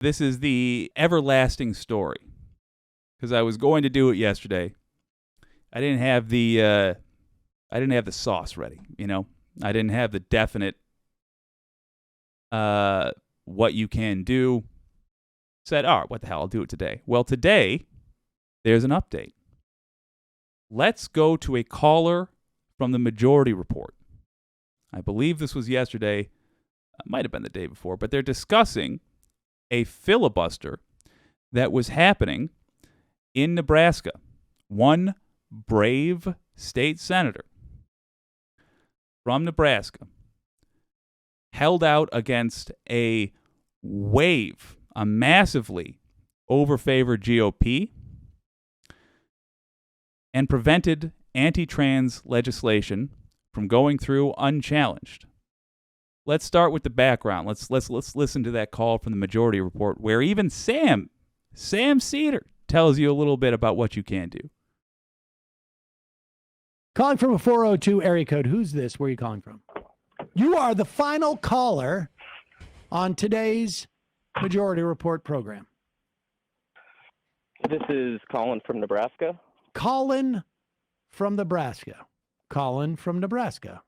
This is the everlasting story because I was going to do it yesterday. I didn't have the sauce ready. I didn't have the definite what you can do. Said, all right, what the hell? I'll do it today. Well, today there's an update. Let's go to a caller from the Majority Report. I believe this was yesterday. It might have been the day before, but they're discussing a filibuster that was happening in Nebraska. One brave state senator from Nebraska held out against a massively overfavored GOP, and prevented anti-trans legislation from going through unchallenged. Let's start with the background. Let's listen to that call from the Majority Report, where even Sam Cedar tells you a little bit about what you can do. Calling from a 402 area code. Who's this? Where are you calling from? You are the final caller on today's Majority Report program. This is Colin from Nebraska. Colin from Nebraska. Colin from Nebraska.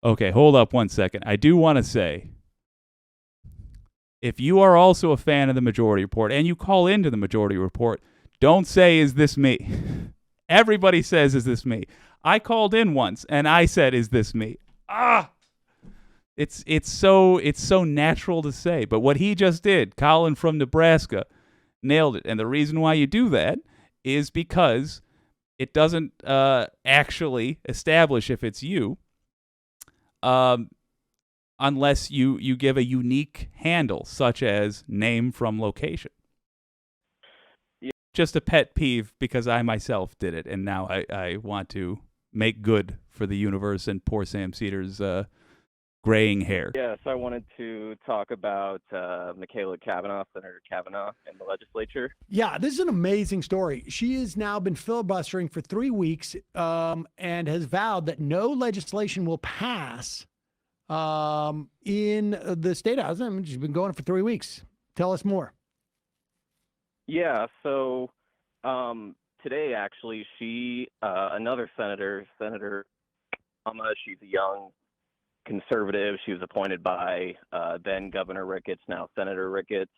Okay, hold up one second. I do want to say, if you are also a fan of the Majority Report and you call into the Majority Report, don't say, is this me? Everybody says, is this me? I called in once and I said, is this me? It's so natural to say. But what he just did, Colin from Nebraska, nailed it. And the reason why you do that is because it doesn't actually establish if it's you, unless you give a unique handle, such as name from location. Yeah. Just a pet peeve because I myself did it, and now I want to make good for the universe and poor Sam Cedar's graying hair. Yes, I wanted to talk about Machaela Cavanaugh, Senator Cavanaugh, in the legislature. Yeah, this is an amazing story. She has now been filibustering for 3 weeks and has vowed that no legislation will pass in the state house. I mean, she's been going for 3 weeks. Tell us more. Yeah, so today, actually, another senator, Senator Cavanaugh, she's a young conservative. She was appointed by then Governor Ricketts, now Senator Ricketts.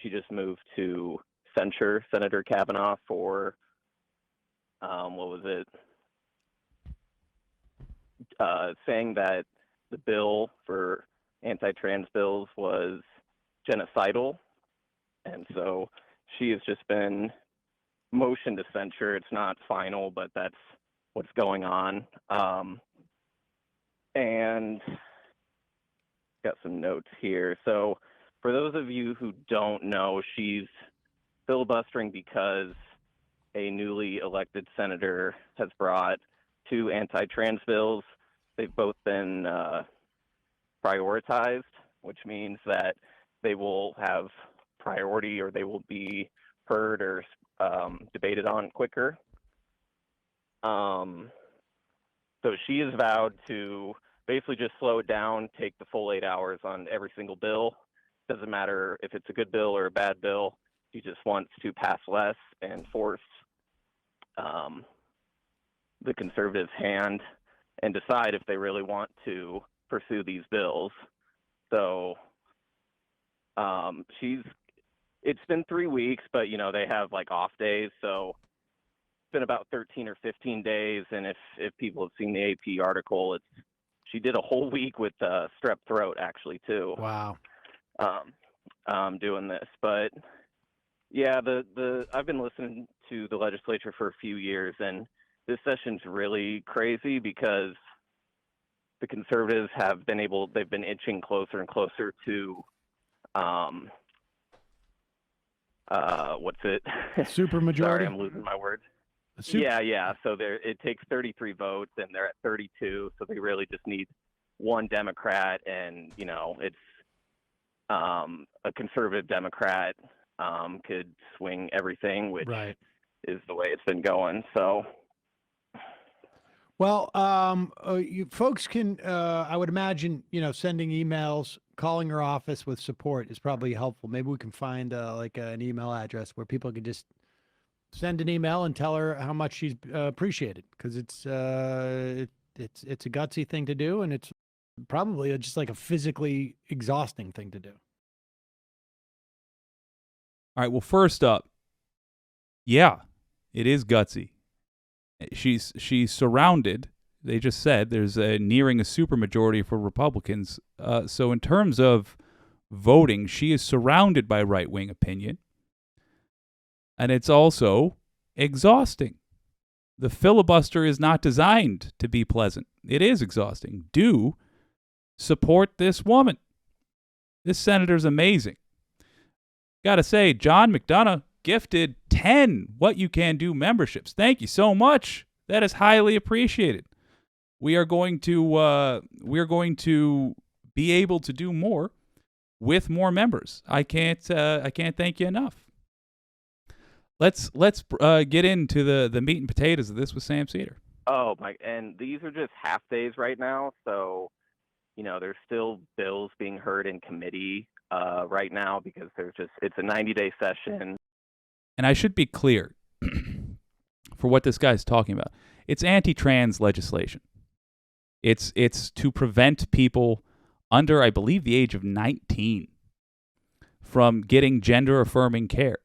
She just moved to censure Senator Cavanaugh for, saying that the bill for anti-trans bills was genocidal. And so she has just been motioned to censure. It's not final, but that's what's going on. And got some notes here. So for those of you who don't know, she's filibustering because a newly elected senator has brought 2 anti-trans bills. They've both been prioritized, which means that they will have priority, or they will be heard or debated on quicker. So she has vowed to basically just slow it down, take the full 8 hours on every single bill. Doesn't matter if it's a good bill or a bad bill. She just wants to pass less and force the conservatives' hand and decide if they really want to pursue these bills. So it's been 3 weeks, but they have like off days. So it's been about 13 or 15 days. And if people have seen the AP article, she did a whole week with strep throat actually too. Wow. Doing this, but yeah, I've been listening to the legislature for a few years, and this session's really crazy because the conservatives they've been inching closer and closer to what's it? Supermajority. Sorry, I'm losing my words. Yeah. So it takes 33 votes, and they're at 32. So they really just need one Democrat, and it's a conservative Democrat could swing everything, which right. is the way it's been going. So, Well, you folks can, I would imagine, sending emails, calling her office with support is probably helpful. Maybe we can find like an email address where people can just send an email and tell her how much she's appreciated, because it's a gutsy thing to do, and it's probably just like a physically exhausting thing to do. All right. Well, first up, yeah, it is gutsy. She's surrounded. They just said there's nearing a supermajority for Republicans. So in terms of voting, she is surrounded by right-wing opinion. And it's also exhausting. The filibuster is not designed to be pleasant. It is exhausting. Do support this woman. This senator's amazing. Got to say, John McDonough gifted 10 What You Can Do memberships. Thank you so much. That is highly appreciated. We are going to be able to do more with more members. I can't thank you enough. Let's get into the meat and potatoes of this with Sam Cedar. Oh my! And these are just half days right now, so there's still bills being heard in committee right now because it's a 90-day session. And I should be clear for what this guy's talking about. It's anti-trans legislation. It's to prevent people under, I believe, the age of 19 from getting gender-affirming care.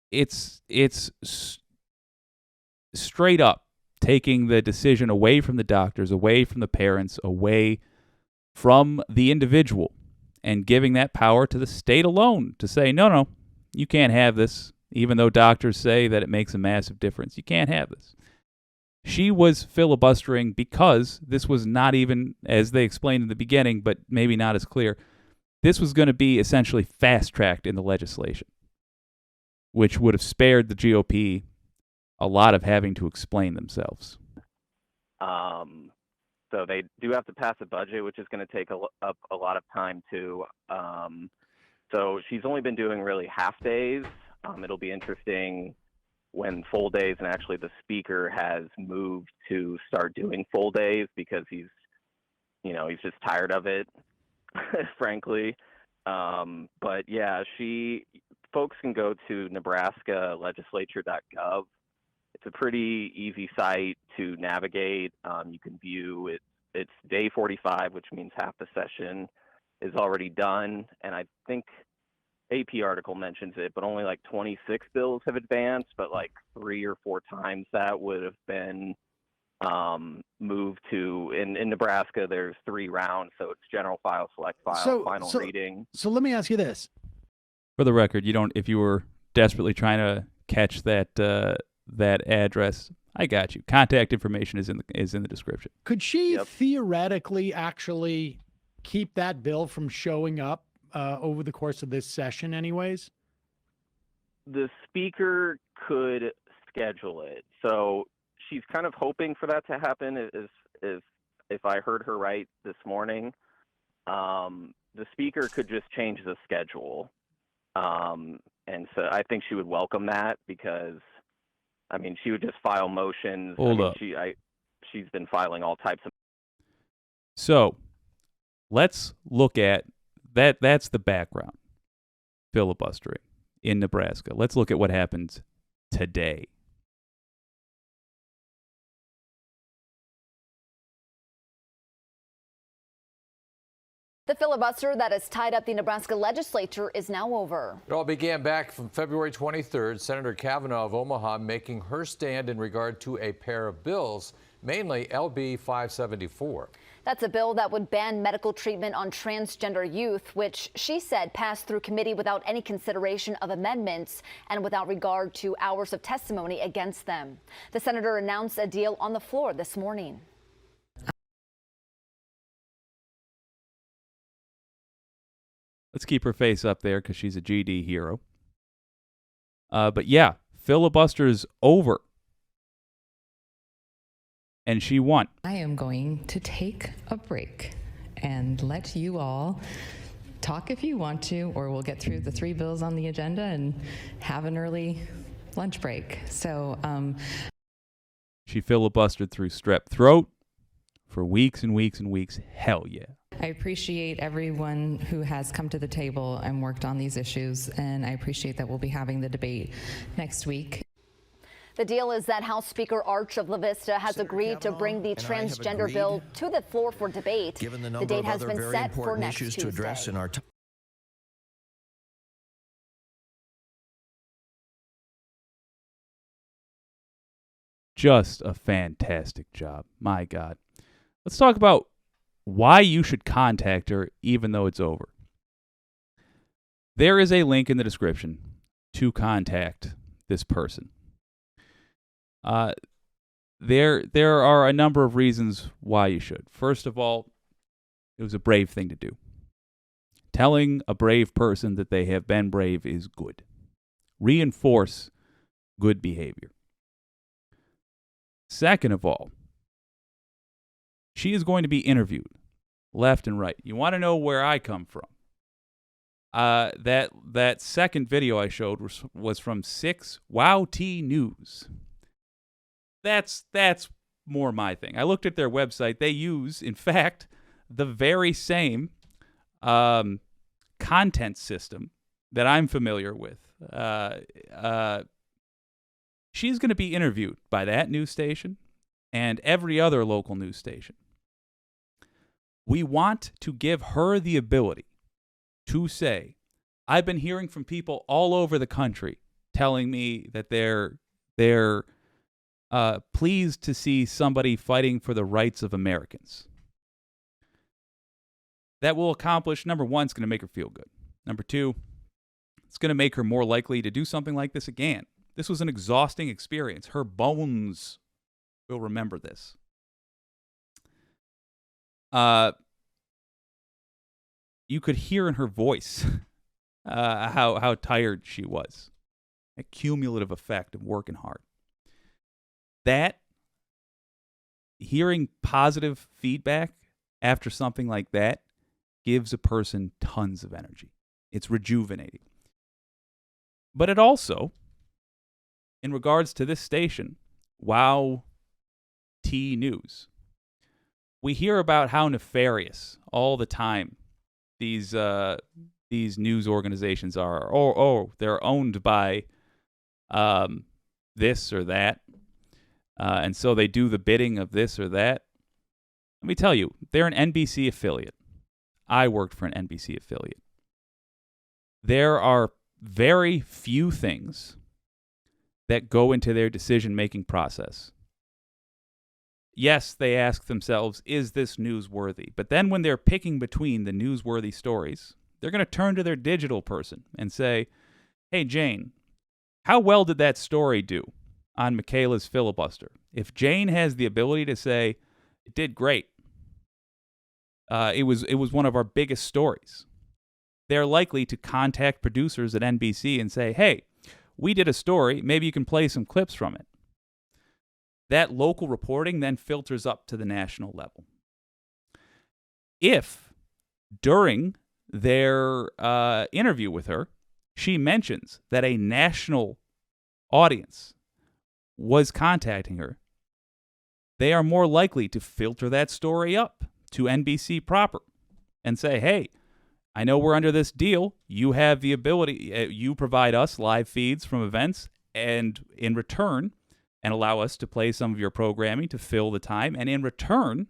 It's straight up taking the decision away from the doctors, away from the parents, away from the individual, and giving that power to the state alone to say, no, you can't have this, even though doctors say that it makes a massive difference. You can't have this. She was filibustering because this was not even, as they explained in the beginning, but maybe not as clear, this was going to be essentially fast-tracked in the legislation, which would have spared the GOP a lot of having to explain themselves. So they do have to pass a budget, which is going to take up a lot of time too. So she's only been doing really half days. It'll be interesting when full days, and actually the speaker has moved to start doing full days because he's just tired of it, frankly. But yeah, folks can go to nebraskalegislature.gov. It's a pretty easy site to navigate. You can view it. It's day 45, which means half the session is already done. And I think AP article mentions it, but only like 26 bills have advanced, but like 3 or 4 times that would have been moved to, in Nebraska, there's 3 rounds. So it's general file, select file, final reading. So let me ask you this. For the record, if you were desperately trying to catch that address, I got you. Contact information is in the description. Could she theoretically actually keep that bill from showing up over the course of this session anyways? The speaker could schedule it. So she's kind of hoping for that to happen, if I heard her right this morning. The speaker could just change the schedule. And so I think she would welcome that because she would just file motions. Hold up. She's been filing all types of. So let's look at that. That's the background. Filibustering in Nebraska. Let's look at what happens today. The filibuster that has tied up the Nebraska legislature is now over. It all began back from February 23rd. Senator Cavanaugh of Omaha making her stand in regard to a pair of bills, mainly LB 574. That's a bill that would ban medical treatment on transgender youth, which she said passed through committee without any consideration of amendments and without regard to hours of testimony against them. The senator announced a deal on the floor this morning. Let's keep her face up there because she's a GD hero. But yeah, filibuster's over. And she won. I am going to take a break and let you all talk if you want to, or we'll get through the 3 bills on the agenda and have an early lunch break. So She filibustered through strep throat for weeks and weeks and weeks. Hell yeah. I appreciate everyone who has come to the table and worked on these issues, and I appreciate that we'll be having the debate next week. The deal is that House Speaker Arch of La Vista has agreed to bring the transgender bill to the floor for debate. Given the The number date of has other been very set for important next issues to Tuesday. address in our time. Just a fantastic job. My God. Let's talk about why you should contact her even though it's over. There is a link in the description to contact this person. There are a number of reasons why you should. First of all, it was a brave thing to do. Telling a brave person that they have been brave is good. Reinforce good behavior. Second of all, she is going to be interviewed left and right. You want to know where I come from? That second video I showed was from 6 WYCD News. That's more my thing. I looked at their website. They use, in fact, the very same content system that I'm familiar with. She's going to be interviewed by that news station and every other local news station. We want to give her the ability to say, I've been hearing from people all over the country telling me that they're pleased to see somebody fighting for the rights of Americans. That will accomplish, number one, it's going to make her feel good. Number two, it's going to make her more likely to do something like this again. This was an exhausting experience. Her bones will remember this. You could hear in her voice how tired she was. A cumulative effect of working hard. That, hearing positive feedback after something like that gives a person tons of energy. It's rejuvenating. But it also, in regards to this station, WYCD News, we hear about how nefarious all the time these news organizations are. Oh, they're owned by this or that, and so they do the bidding of this or that. Let me tell you, they're an NBC affiliate. I worked for an NBC affiliate. There are very few things that go into their decision-making process. Yes, they ask themselves, is this newsworthy? But then when they're picking between the newsworthy stories, they're going to turn to their digital person and say, hey, Jane, how well did that story do on Machaela's filibuster? If Jane has the ability to say, it did great, it was one of our biggest stories, they're likely to contact producers at NBC and say, hey, we did a story, maybe you can play some clips from it. That local reporting then filters up to the national level. If during their interview with her, she mentions that a national audience was contacting her, they are more likely to filter that story up to NBC proper and say, hey, I know we're under this deal. You have the ability, you provide us live feeds from events, and in return, and allow us to play some of your programming to fill the time. And in return,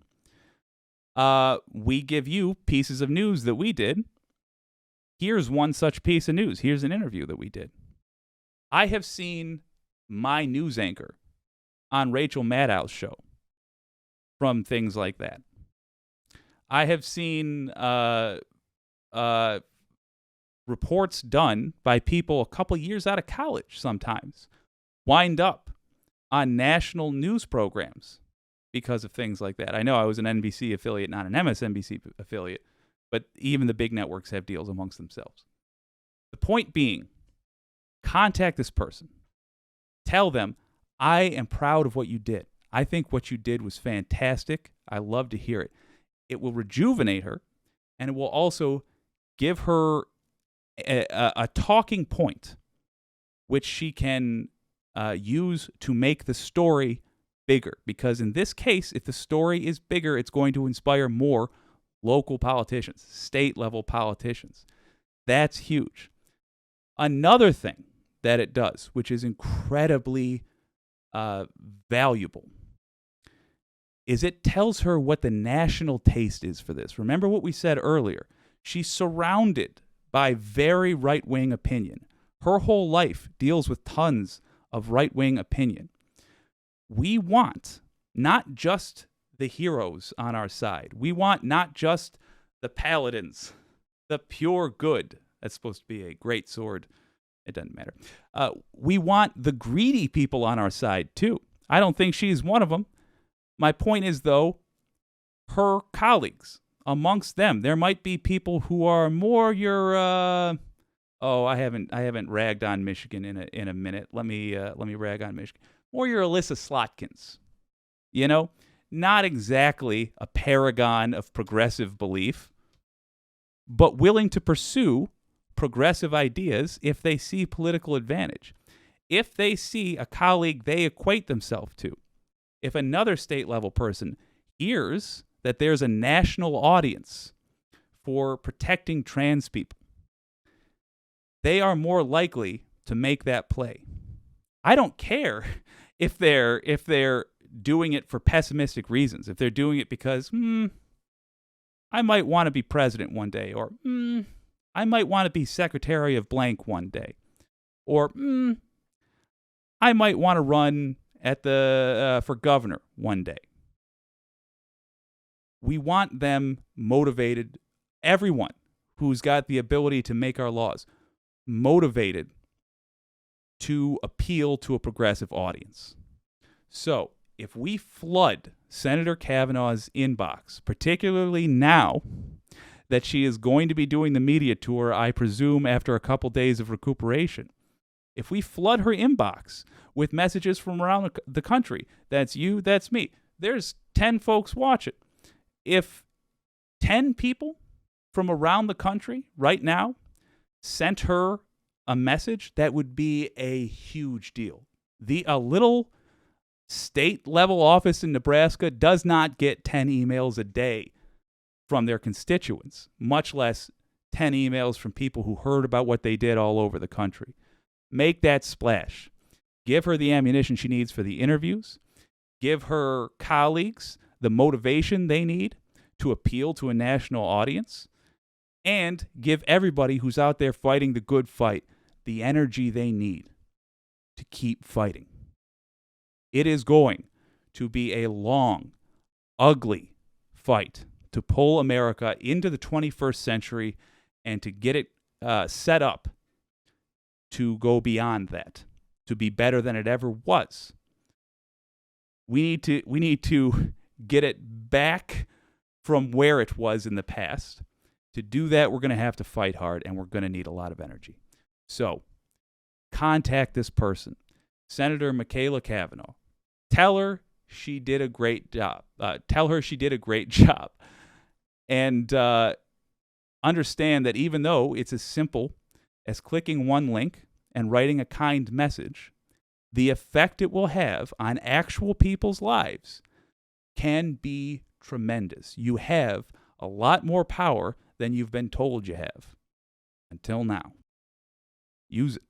we give you pieces of news that we did. Here's one such piece of news. Here's an interview that we did. I have seen my news anchor on Rachel Maddow's show from things like that. I have seen reports done by people a couple years out of college sometimes wind up on national news programs because of things like that. I know I was an NBC affiliate, not an MSNBC affiliate, but even the big networks have deals amongst themselves. The point being, contact this person. Tell them, I am proud of what you did. I think what you did was fantastic. I love to hear it. It will rejuvenate her, and it will also give her a talking point which she can use to make the story bigger. Because in this case, if the story is bigger, it's going to inspire more local politicians, state-level politicians. That's huge. Another thing that it does, which is incredibly valuable, is it tells her what the national taste is for this. Remember what we said earlier. She's surrounded by very right-wing opinion. Her whole life deals with tons of right-wing opinion. We want not just the heroes on our side. We want not just the paladins, the pure good. That's supposed to be a great sword. It doesn't matter. We want the greedy people on our side, too. I don't think she's one of them. My point is, though, her colleagues, amongst them, there might be people who are more your. I haven't ragged on Michigan in a minute. Let me rag on Michigan. More your Alyssa Slotkins. You know, not exactly a paragon of progressive belief, but willing to pursue progressive ideas if they see political advantage. If they see a colleague they equate themselves to. If another state-level person hears that there's a national audience for protecting trans people, they are more likely to make that play. I don't care if they're doing it for pessimistic reasons. If they're doing it because, I might want to be president one day, or I might want to be secretary of blank one day, or I might want to run for governor one day. We want them motivated, everyone who's got the ability to make our laws, motivated to appeal to a progressive audience. So, if we flood Senator Cavanaugh's inbox, particularly now that she is going to be doing the media tour, I presume after a couple days of recuperation, if we flood her inbox with messages from around the country, that's you, that's me, there's 10 folks watching. If 10 people from around the country right now sent her a message, that would be a huge deal. A little state-level office in Nebraska does not get 10 emails a day from their constituents, much less 10 emails from people who heard about what they did all over the country. Make that splash. Give her the ammunition she needs for the interviews. Give her colleagues the motivation they need to appeal to a national audience. And give everybody who's out there fighting the good fight the energy they need to keep fighting. It is going to be a long, ugly fight to pull America into the 21st century and to get it set up to go beyond that, to be better than it ever was. We need to get it back from where it was in the past. To do that, we're going to have to fight hard, and we're going to need a lot of energy. So, contact this person, Senator Machaela Cavanaugh. Tell her she did a great job. And understand that even though it's as simple as clicking one link and writing a kind message, the effect it will have on actual people's lives can be tremendous. You have a lot more power than you've been told you have until now. Use it.